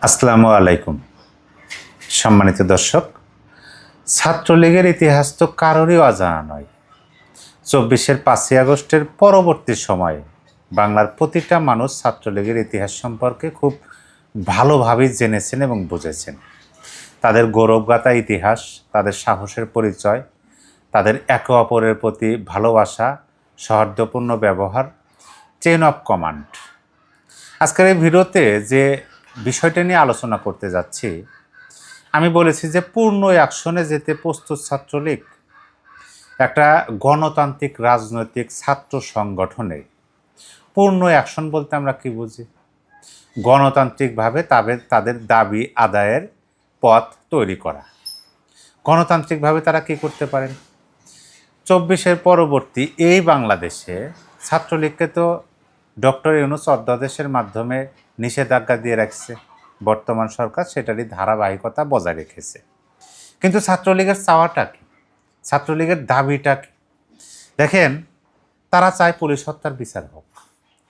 আসসালামু আলাইকুম। সম্মানিত দর্শক, ছাত্রলীগের ইতিহাস তো কারোরই অজানা নয়। ২৪-এর ৫ই আগস্টের পরবর্তী সময়ে বাংলার প্রতিটা মানুষ ছাত্রলীগের ইতিহাস সম্পর্কে খুব ভালোভাবেই জেনেছেন এবং বুঝেছেন। তাদের গৌরবগাথা ইতিহাস, তাদের সাহসের পরিচয়, তাদের একে অপরের প্রতি ভালোবাসা, সৌহার্দ্যপূর্ণ ব্যবহার, চেইন অফ কমান্ড। আজকের এই ভিডিওতে যে বিষয়টা নিয়ে আলোচনা করতে যাচ্ছি, আমি বলেছি যে পূর্ণ অ্যাকশনে যেতে প্রস্তুত ছাত্রলীগ একটা গণতান্ত্রিক রাজনৈতিক ছাত্র সংগঠনে। পূর্ণ অ্যাকশন বলতে আমরা কি বুঝি? গণতান্ত্রিকভাবে তাদের দাবি আদায়ের পথ তৈরি করা। গণতান্ত্রিকভাবে তারা কি করতে পারেন? ২৪-এর পরবর্তী এই বাংলাদেশে ছাত্রলীগকে তো ডক্টর ইউনূস অধ্যাদেশের মাধ্যমে নিষেধাজ্ঞা দিয়ে রাখছে। বর্তমান সরকার সেটারই ধারাবাহিকতা বজায় রেখেছে। কিন্তু ছাত্রলীগের চাওয়াটা কি? ছাত্রলীগের দাবিটা কি? দেখেন, তারা চায় পুলিশ হত্যার বিচার হোক,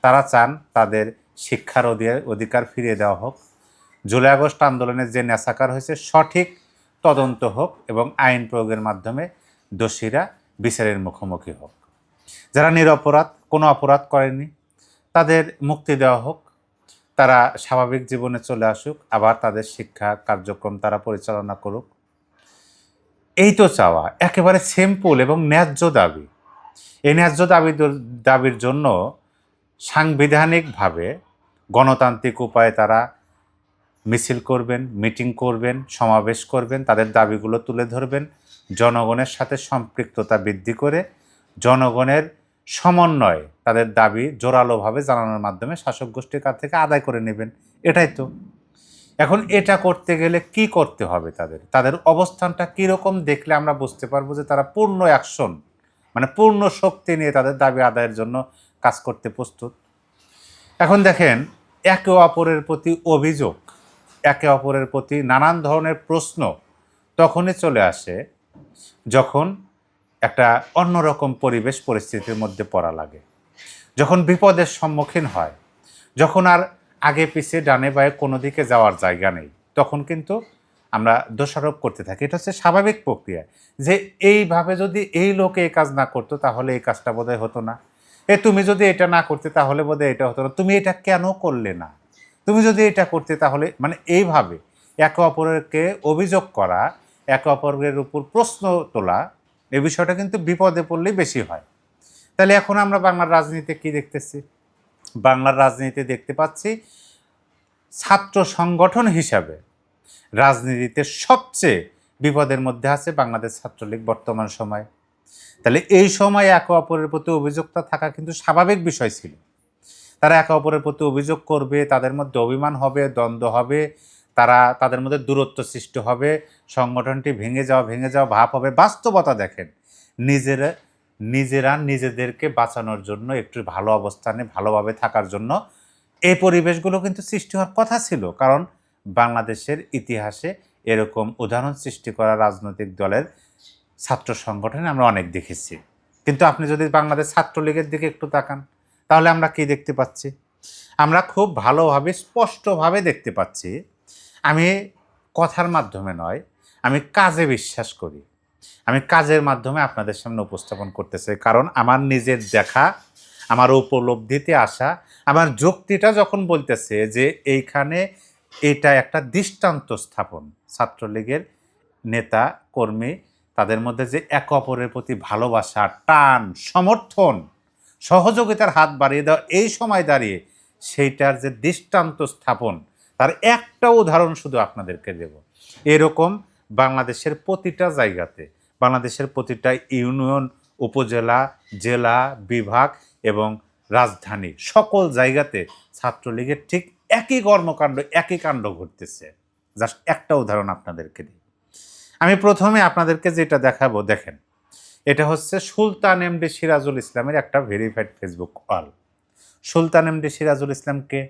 তারা চান তাদের শিক্ষার অধিকার ফিরিয়ে দেওয়া হোক, জুলাই আগস্ট আন্দোলনের যে ন্যাসাকার হয়েছে সঠিক তদন্ত হোক এবং আইন প্রয়োগের মাধ্যমে দোষীরা বিচারের মুখোমুখি হোক, যারা নিরপরাধ কোনো অপরাধ করেনি তাদের মুক্তি দেওয়া হোক, তারা স্বাভাবিক জীবনে চলে আসুক, আবার তাদের শিক্ষা কার্যক্রম তারা পরিচালনা করুক। এই তো চাওয়া, একেবারে সিম্পল এবং ন্যায্য দাবি। এই ন্যায্য দাবির জন্য সাংবিধানিকভাবে গণতান্ত্রিক উপায়ে তারা মিছিল করবেন, মিটিং করবেন, সমাবেশ করবেন, তাদের দাবিগুলো তুলে ধরবেন, জনগণের সাথে সম্পৃক্ততা বৃদ্ধি করে জনগণের সমন্বয়ে তাদের দাবি জোরালোভাবে জানানোর মাধ্যমে শাসক গোষ্ঠীর কাছ থেকে আদায় করে নেবেন। এটাই তো। এখন এটা করতে গেলে কি করতে হবে? তাদের অবস্থানটা কীরকম দেখলে আমরা বুঝতে পারবো যে তারা পূর্ণ অ্যাকশন, মানে পূর্ণ শক্তি নিয়ে তাদের দাবি আদায়ের জন্য কাজ করতে প্রস্তুত। এখন দেখেন, একে অপরের প্রতি অভিযোগ, একে অপরের প্রতি নানান ধরনের প্রশ্ন তখনই চলে আসে যখন একটা অন্যরকম পরিবেশ পরিস্থিতির মধ্যে পড়া লাগে, যখন বিপদের সম্মুখীন হয়, যখন আর আগে পিছিয়ে ডানে বায়ে কোনো দিকে যাওয়ার জায়গা নেই, তখন কিন্তু আমরা দোষারোপ করতে থাকি। এটা হচ্ছে স্বাভাবিক প্রক্রিয়া, যে এইভাবে যদি এই লোকে এই কাজ না করতো তাহলে এই কাজটা বোধহয় হতো না, তুমি যদি এটা না করতে তাহলে বোধহয় এটা হতো না, তুমি এটা কেন করলে না, তুমি যদি এটা করতে তাহলে, মানে এইভাবে একে অপরকে অভিযোগ করা, একে অপরের উপর প্রশ্ন তোলা, এই বিষয়টা কিন্তু বিপদে পড়লেই বেশি হয়। তাহলে এখন আমরা বাংলার রাজনীতিতে কি দেখতেছি? বাংলার রাজনীতিতে দেখতে পাচ্ছি ছাত্র সংগঠন হিসাবে রাজনীতিতে সবচেয়ে বিপদের মধ্যে আছে বাংলাদেশ ছাত্রলীগ বর্তমান সময়ে। তাহলে এই সময় একে অপরের প্রতি অভিযোগটা থাকা কিন্তু স্বাভাবিক বিষয় ছিল। তারা একে অপরের প্রতি অভিযোগ করবে, তাদের মধ্যে অভিমান হবে, দ্বন্দ্ব হবে, তাদের মধ্যে দূরত্ব সৃষ্টি হবে, সংগঠনটি ভেঙে যাওয়া ভাব হবে। বাস্তবতা দেখেন, নিজেরা নিজেদেরকে বাঁচানোর জন্য, একটু ভালো অবস্থানে ভালোভাবে থাকার জন্য এই পরিবেশগুলো কিন্তু সৃষ্টি হওয়ার কথা ছিল। কারণ বাংলাদেশের ইতিহাসে এরকম উদাহরণ সৃষ্টি করা রাজনৈতিক দলের ছাত্র সংগঠনে আমরা অনেক দেখেছি। কিন্তু আপনি যদি বাংলাদেশ ছাত্রলীগের দিকে একটু তাকান, তাহলে আমরা কি দেখতে পাচ্ছি? আমরা খুব ভালোভাবে স্পষ্টভাবে দেখতে পাচ্ছি। আমি কথার মাধ্যমে নয়, আমি কাজে বিশ্বাস করি। আমি কাজের মাধ্যমে আপনাদের সামনে উপস্থাপন করতে চাই। কারণ আমার নিজের দেখা, আমার উপলব্ধিতে আসা, আমার যুক্তিটা যখন বলতেছে যে এইখানে এটা একটা দৃষ্টান্ত স্থাপন, ছাত্রলীগের নেতা কর্মী তাদের মধ্যে যে একে অপরের প্রতি ভালোবাসা, টান, সমর্থন, সহযোগিতার হাত বাড়িয়ে দেওয়া, এই সময় দাঁড়িয়ে সেইটার যে দৃষ্টান্ত স্থাপন, তার একটা উদাহরণ শুধু আপনাদেরকে দেব। এরকম বাংলাদেশের প্রতিটা জায়গাতে, বাংলাদেশের প্রতিটা ইউনিয়ন, উপজেলা, জেলা, বিভাগ এবং রাজধানী, সকল জায়গাতে ছাত্রলীগের ঠিক একই কর্মকাণ্ড, একই কাণ্ড ঘটতেছে। জাস্ট একটা উদাহরণ আপনাদেরকে দিই। আমি প্রথমে আপনাদেরকে যেটা দেখাবো, দেখেন, এটা হচ্ছে সুলতান এমডি সিরাজুল ইসলামের একটা ভেরিফাইড ফেসবুক ওয়াল। সুলতান এমডি সিরাজুল ইসলামকে,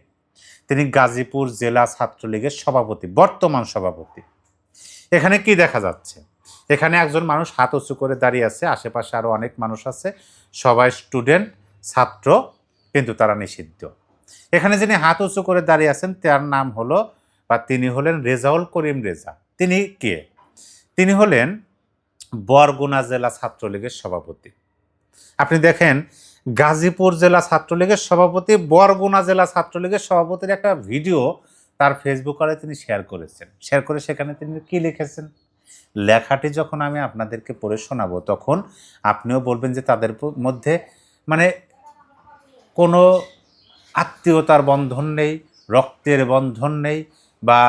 তিনি গাজীপুর জেলা ছাত্রলীগের সভাপতি, বর্তমান সভাপতি। এখানে কি দেখা যাচ্ছে? এখানে একজন মানুষ হাত উঁচু করে দাঁড়িয়ে আছে, আশেপাশে আরও অনেক মানুষ আছে, সবাই স্টুডেন্ট, ছাত্র, কিন্তু তারা নিষিদ্ধ। এখানে যিনি হাত উঁচু করে দাঁড়িয়ে আছেন তার নাম হলো বা তিনি হলেন রেজাউল করিম রেজা। তিনি কে? তিনি হলেন বরগুনা জেলা ছাত্রলীগের সভাপতি। আপনি দেখেন, গাজীপুর জেলা ছাত্রলীগের সভাপতি বরগুনা জেলা ছাত্রলীগের সভাপতির একটা ভিডিও তার ফেসবুকে তিনি শেয়ার করেছেন। শেয়ার করে সেখানে তিনি কি লিখেছেন, লেখাটি যখন আমি আপনাদেরকে পড়ে শোনাবো তখন আপনিও বলবেন যে তাদের মধ্যে মানে কোনো আত্মীয়তার বন্ধন নেই, রক্তের বন্ধন নেই, বা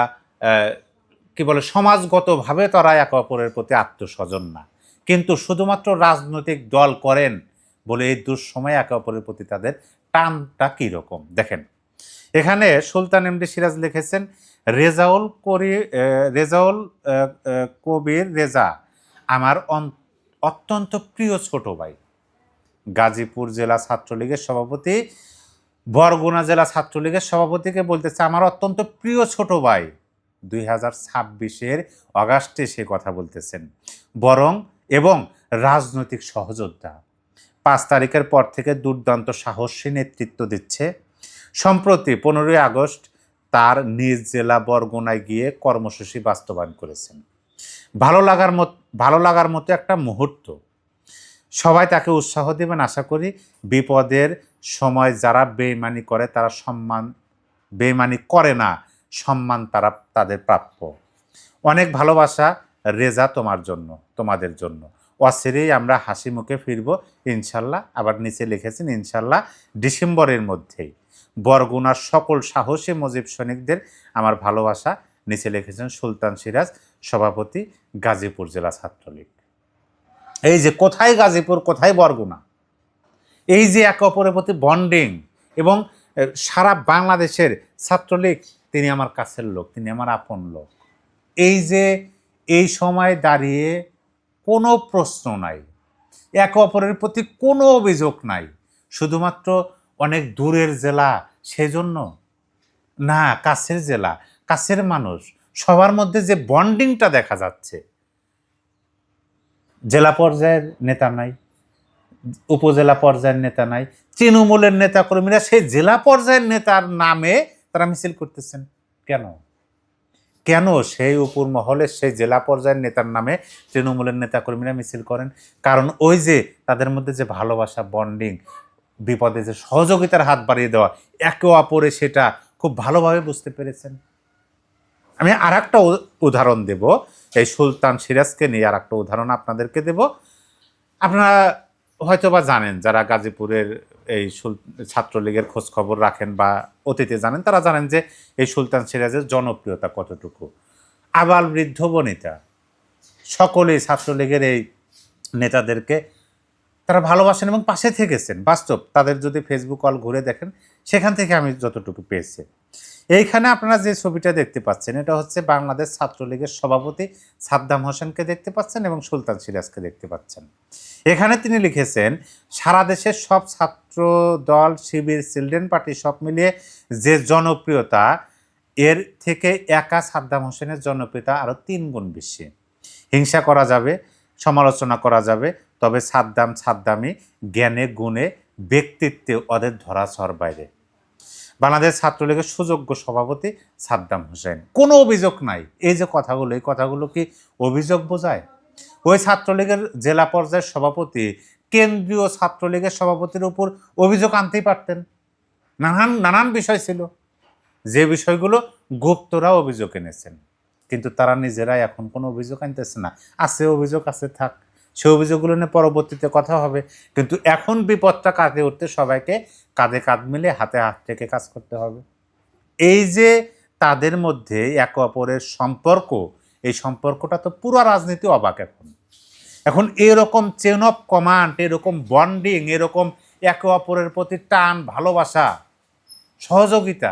কি বলে সমাজগতভাবে তারা একে অপরের প্রতি আত্মস্বজন না, কিন্তু শুধুমাত্র রাজনৈতিক দল করেন বলে এই দুঃসময়ে একে অপরের প্রতি তাদের টানটা কীরকম দেখেন। এখানে সুলতান এমডি সিরাজ লিখেছেন, রেজাউল কবির রেজা আমার অত্যন্ত প্রিয় ছোট ভাই। গাজীপুর জেলা ছাত্রলীগের সভাপতি বরগুনা জেলা ছাত্রলীগের সভাপতিকে বলতেছে আমার অত্যন্ত প্রিয় ছোট ভাই। 2026-এর অগাস্টে সে কথা বলতেছেন, এবং রাজনৈতিক সহযোদ্ধা। 5 তারিখের পর থেকে দুর্দান্ত সাহসী নেতৃত্ব দিচ্ছে। সম্প্রতি 15 আগস্ট তার নিজ জেলা বরগুনায় গিয়ে কর্মসূচি বাস্তবায়ন করেছেন। ভালো লাগার মতো একটা মুহূর্ত। সবাই তাকে উৎসাহ দেবেন আশা করি। বিপদের সময় যারা বেইমানি করে তারা বেইমানি করে না, সম্মান তাদের প্রাপ্য। অনেক ভালোবাসা রেজা তোমার জন্য, তোমাদের জন্য। অচিরেই আমরা হাসি মুখে ফিরব ইনশাল্লাহ। আবার নিচে লিখেছেন ইনশাল্লাহ ডিসেম্বরের মধ্যেই। বরগুনার সকল সাহসী মুজিব সৈনিকদের আমার ভালোবাসা। নিচে লিখেছেন সুলতান সিরাজ, সভাপতি গাজীপুর জেলা ছাত্রলীগ। এই যে কোথায় গাজীপুর, কোথায় বরগুনা, এই যে একে অপরের প্রতি বন্ডিং, এবং সারা বাংলাদেশের ছাত্রলীগ তিনি আমার কাছের লোক, তিনি আমার আপন লোক। এই সময় দাঁড়িয়ে কোনো প্রশ্ন নাই, একে অপরের প্রতি কোনো অভিযোগ নাই, শুধুমাত্র অনেক দূরের জেলা সেজন্য না, কাছের জেলা, কাছের মানুষ, সবার মধ্যে যে বন্ডিংটা দেখা যাচ্ছে। জেলা পর্যায়ের নেতা নাই, উপজেলা পর্যায়ের নেতা নাই, তৃণমূলের নেতাকর্মীরা সেই জেলা পর্যায়ের নেতার নামে তারা মিছিল করতেছেন। কেন সেই উপর মহলে সেই জেলা পর্যায়ের নেতার নামে তৃণমূলের নেতাকর্মীরা মিছিল করেন? কারণ ওই যে তাদের মধ্যে যে ভালোবাসা, বন্ডিং, বিপদে যে সহযোগিতার হাত বাড়িয়ে দেওয়া, একে অপরে সেটা খুব ভালোভাবে বুঝতে পেরেছেন। আমি আর একটা উদাহরণ দেব, এই সুলতান সিরাজকে নিয়ে আর একটা উদাহরণ আপনাদেরকে দেব। আপনারা হয়তো বা জানেন, যারা গাজীপুরের এই ছাত্রলীগের খোঁজ খবর রাখেন বা অতীতে জানেন, তারা জানেন যে এই সুলতান সিরাজের জনপ্রিয়তা কতটুকু। আবাল বৃদ্ধ বনিতা সকলেই ছাত্রলীগের এই নেতাদেরকে তারা ভালোবাসেন এবং পাশে থেকেছেন। বাস্তব, তাদের যদি ফেসবুক কল ঘুরে দেখেন, সেখান থেকে আমি যতটুকু পেয়েছি। এইখানে আপনারা যে ছবিটা দেখতে পাচ্ছেন, এটা হচ্ছে বাংলাদেশ ছাত্রলীগের সভাপতি সাদ্দাম হোসেনকে দেখতে পাচ্ছেন এবং সুলতান সিরাজকে দেখতে পাচ্ছেন। এখানে তিনি লিখেছেন, সারা দেশের সব ছাত্র দল, শিবির, চিলড্রেন পার্টি সব মিলিয়ে যে জনপ্রিয়তা, এর থেকে একা সাদ্দাম হোসেনের জনপ্রিয়তা আরও 3 গুণ বেশি। হিংসা করা যাবে, সমালোচনা করা যাবে, তবে সাদ্দামি জ্ঞানে, গুণে, ব্যক্তিত্বে ওদের ধরাছোঁয়ার বাইরে। বাংলাদেশ ছাত্রলীগের সুযোগ্য সভাপতি সাদ্দাম হোসেন, কোনো অভিযোগ নাই। এই যে কথাগুলো, এই কথাগুলো কি অভিযোগ বোঝায়? ওই ছাত্রলীগের জেলা পর্যায়ের সভাপতি কেন্দ্রীয় ছাত্রলীগের সভাপতির উপর অভিযোগ আনতেই পারতেন। নানান বিষয় ছিল, যে বিষয়গুলো গুপ্তরা অভিযোগ এনেছেন, কিন্তু তারা নিজেরাই এখন কোনো অভিযোগ আনতেছে না। আছে অভিযোগ, আছে, থাক, সে অভিযোগগুলো নিয়ে পরবর্তীতে কথা হবে। কিন্তু এখন বিপদটা কাঁধে উঠতে সবাইকে কাঁধে কাঁধ মিলে হাতে হাত থেকে কাজ করতে হবে। এই যে তাদের মধ্যে একে অপরের সম্পর্ক, এই সম্পর্কটা তো পুরো রাজনীতি অবাক। এখন এরকম চেন অফ কমান্ড, এরকম বন্ডিং, এরকম একে অপরের প্রতি টান, ভালোবাসা, সহযোগিতা,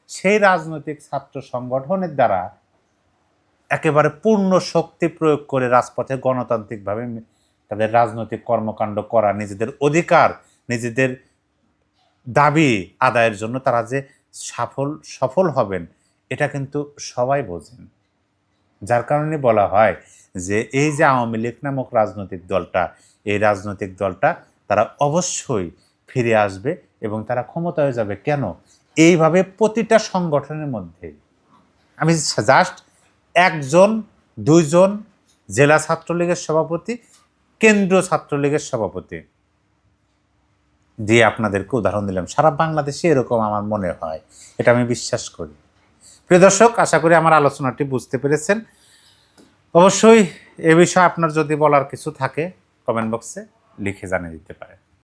সেই রাজনৈতিক ছাত্র সংগঠনের দ্বারা একেবারে পূর্ণ শক্তি প্রয়োগ করে রাজপথে গণতান্ত্রিকভাবে তাদের রাজনৈতিক কর্মকাণ্ড করা, নিজেদের অধিকার, নিজেদের দাবি আদায়ের জন্য তারা যে সফল হবেন, এটা কিন্তু সবাই বোঝেন। যার কারণে বলা হয় যে এই যে আওয়ামী লীগ নামক রাজনৈতিক দলটা, এই রাজনৈতিক দলটা তারা অবশ্যই ফিরে আসবে এবং তারা ক্ষমতায় যাবে। কেন? এইভাবে প্রতিটা সংগঠনের মধ্যে আমি জাস্ট একজন, দুইজন জেলা ছাত্রলীগের সভাপতি, কেন্দ্রীয় ছাত্রলীগের সভাপতি দিয়ে আপনাদেরকে উদাহরণ দিলাম। সারা বাংলাদেশে এরকম আমার মনে হয়, এটা আমি বিশ্বাস করি। প্রিয় দর্শক, আশা করি আমার আলোচনাটি বুঝতে পেরেছেন। অবশ্যই এ বিষয়ে আপনার যদি বলার কিছু থাকে কমেন্ট বক্সে লিখে জানিয়ে দিতে পারেন।